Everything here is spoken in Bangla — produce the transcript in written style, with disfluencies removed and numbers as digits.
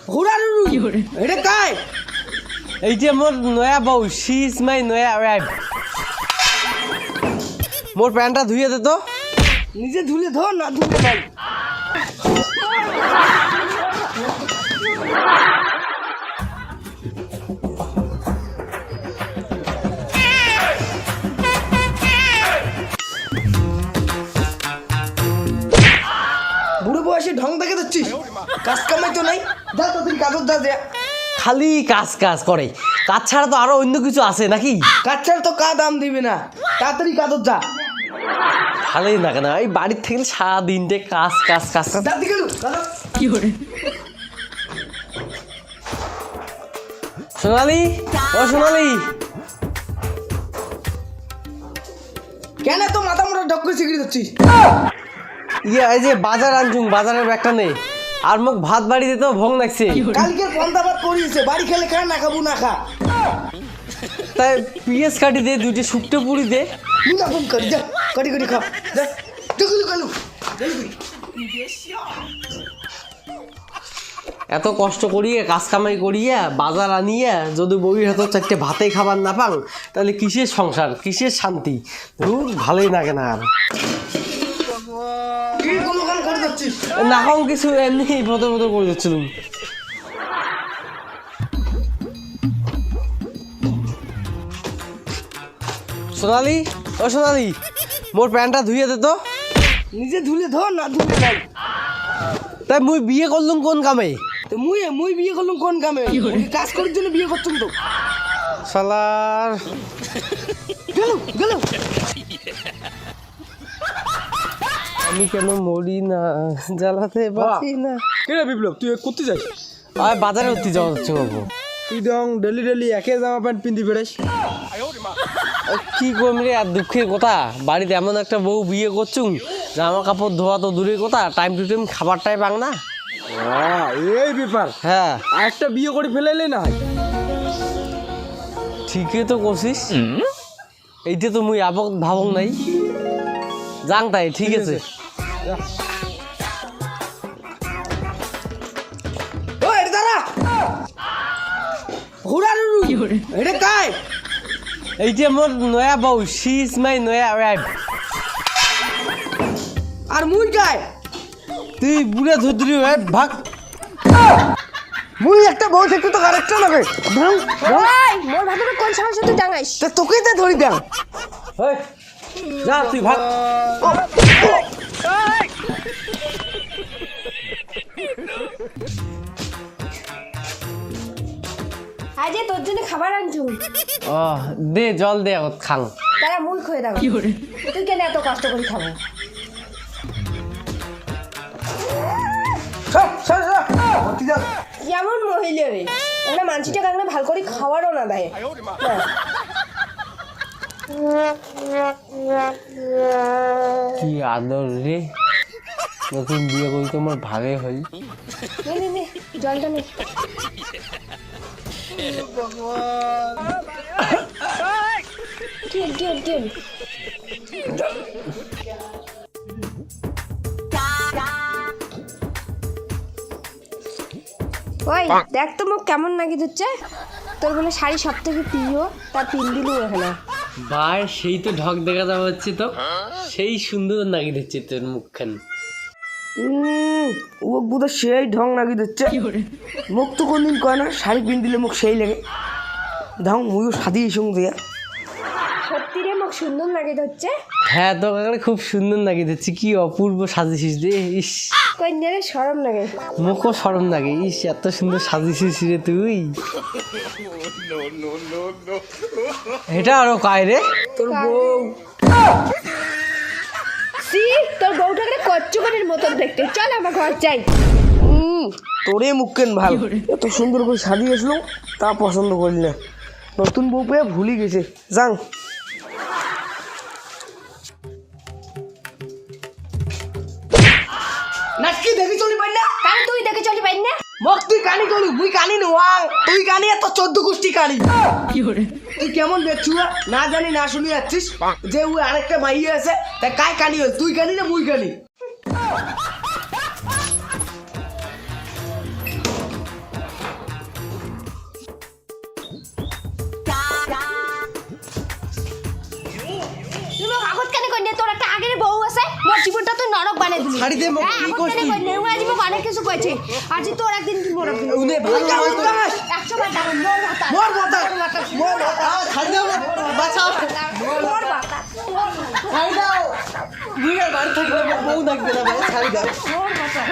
ঘোড়ারু এটা কাই এইটা মোর নয়া বউ শি ইজ মাই নয়া ওয়াইফ মোর প্যান্টটা ধুইয়ে দে তো নিজে ধুলে ধর না ধুলে ভাই বুড়ো বয়সে ঢং দেখে দিচ্ছিস কাজ কামাই তো নাই যা তোদের কাজর যা যা খালি কাজ কাজ করে কাজ ছাড়া তো আরো অন্য কিছু আছে নাকি কাজ ছাড়া তো কা দাম দিবে না তাড়াতাড়ি কাজর যা ভালোই না কেন এই বাড়ির থেকে সারাদিনটে কাজ কাজ কাজ কাজ দাদি গেল কি করে সোনালি ও সোনালি কেন তো মাথা মোটা ঢক করে শিখে দিচ্ছিস ইয়ে এই যে বাজার আনছুং বাজারের ব্যাগটা নেই আর মুখ ভাত বাড়ি দিতেও ভোগ লাগছে কালকে পন্থা ভাত করিয়েছে বাড়ি খেলে খা না খাবো না খা তাই পিএস কাটি দে দুইটা শুকটো পুরি দে না ফোন করি যা কটি কটি খা যা ঢুকলু কালু এত কষ্ট করিয়ে কাজ কামাই করিয়া বাজার আনিয়া যদি বউয়ের হাতে চারটে ভাতে খাবার না পাং তাহলে কিসের সংসার কিসের শান্তি ধুর ভালোই লাগে না আর কি কোনো কাম করে যাচ্ছিস না খাও কিছু এমনি বদর বদর করে যাচ্ছিলাম সোনালি ও সোনালি মোর প্যান্টটা ধুইয়ে দে তো নিজে ধুলে ধর না ধুলে ভাই তাই মুই বিয়ে করলুম কোন কামে তো মুই বিয়ে করলাম কোন কামে কাজ করার জন্য বিয়ে করছুন তো শালার গেল গেল আমি কেন মরি না জ্বালাতে পারছি না কেন বিপ্লব তুই করতে যাস আর বাজারে উঠতে যাওয়া হচ্ছে বাবু তুই দং ডেলি ডেলি একে জামা প্যান্ট পিন্দি বেড়াস কি করবি রে আর দুঃখের কথা বাড়িতে এমন একটা বউ বিয়ে করছুম জামা কাপড় ধোয়া তো দূরের কথা টাইম টু টাইম খাবারটাই পাং না এই ব্যাপার হ্যাঁ একটা বিয়ে করে ফেলাইলে না ঠিকই তো করছিস এইটা তো মুই আবক ভাবক নাই যাং তাই ঠিক আছে ও এটা দাঁড়া ঘোড়ারু এটা কাই এইটা মোর নয়া বউ শি ইজ মাই নয়া ওয়াইফ আর মুই কাই তুই বুড়া ধুদ্রি ওয়াইফ ভাগ মুই একটা বউ থাকতে তো আরেকটা লাগে মোর ভাতরে কোন সমস্যা তুই টাঙাইস তা তোকেই তো ধরি দেন ওই যা তুই ভাগ আজে তোর জন্য খাবার আনছু ও দে জল দে খাং তারা মূল খয়ে দাও তুই কেন এত কষ্ট করে খাবো যেমন মহিলা রে একটা মানসিটা কাকলে ভাল করে খাওয়ারও না দেয় কি আদর রে নতুন বিয়ে করি তোমার ভাবে হই নে জলটা নে কেন ওই দেখ তো মুখ কেমন নাকি দিচ্ছে তোর বলে শাড়ি সব থেকে প্রিয় তার পিন দিলু এখানে ভাই সেই তো ঢক দেখা যাওয়া হচ্ছে তো সেই সুন্দর নাকি দিচ্ছে তোর মুখখান ও বুধ সেই ঢং লাগিয়ে দিচ্ছে মুখ তো কোনদিন কয় না শাড়ি পিন দিলে মুখ সেই লাগে ঢং মুইও সাদি সঙ্গে দিয়া সত্যি রে মুখ সুন্দর লাগে হচ্ছে হ্যাঁ তো খুব সুন্দর নাকি দিচ্ছে কি অপূর্ব সাজিয়েছিস রে ইস কন্যারে শরম লাগে মুখও সরম লাগে ইস এত সুন্দর সাজিয়েছিস রে তুই এটা আরো কায় রে তোর বউ সি তোর বউটাকে কচ্চুকারের মতন দেখতে চল আমার ঘর যাই তোরে মুখ কেন ভালো এত সুন্দর করে সাজিয়েছিল তা পছন্দ করি না নতুন বউ পেয়ে ভুলি গেছে যাং নাকি দেখি চলি পাই না কারণ তুই দেখে চলি পাই না মক তুই কানি করি মুই কানি নোয়াং তুই কানি এত 14 গোষ্ঠী কানি তুই কেমন বেচুয়া না জানি না শুনি যাচ্ছিস যে ওই আরেকটা মাইয়া আছে তা কাই কানি হল তুই কানি না মুই কানি কই নে তোর একটা আগের বউ আছে মোর জীবনটা তুই নরক বানাই দিলি ছাড়ি দে, মোক কি এখন করছিস? কই নে উনি জীবন অনেক কিছু কইছে আজ তোর একদিন কি মোর একদিন উনি ভালো হয় তো 100 বার ডাবল মোর ভাতা মোর ভাতা মোর ভাতা ছাড়ি দাও না, বাঁচাও মোর ভাতা ছাড়ি দাও বুড়ির বাড়ি থাকলে বউ থাকবে না ভাই ছাড়ি দাও মোর ভাতা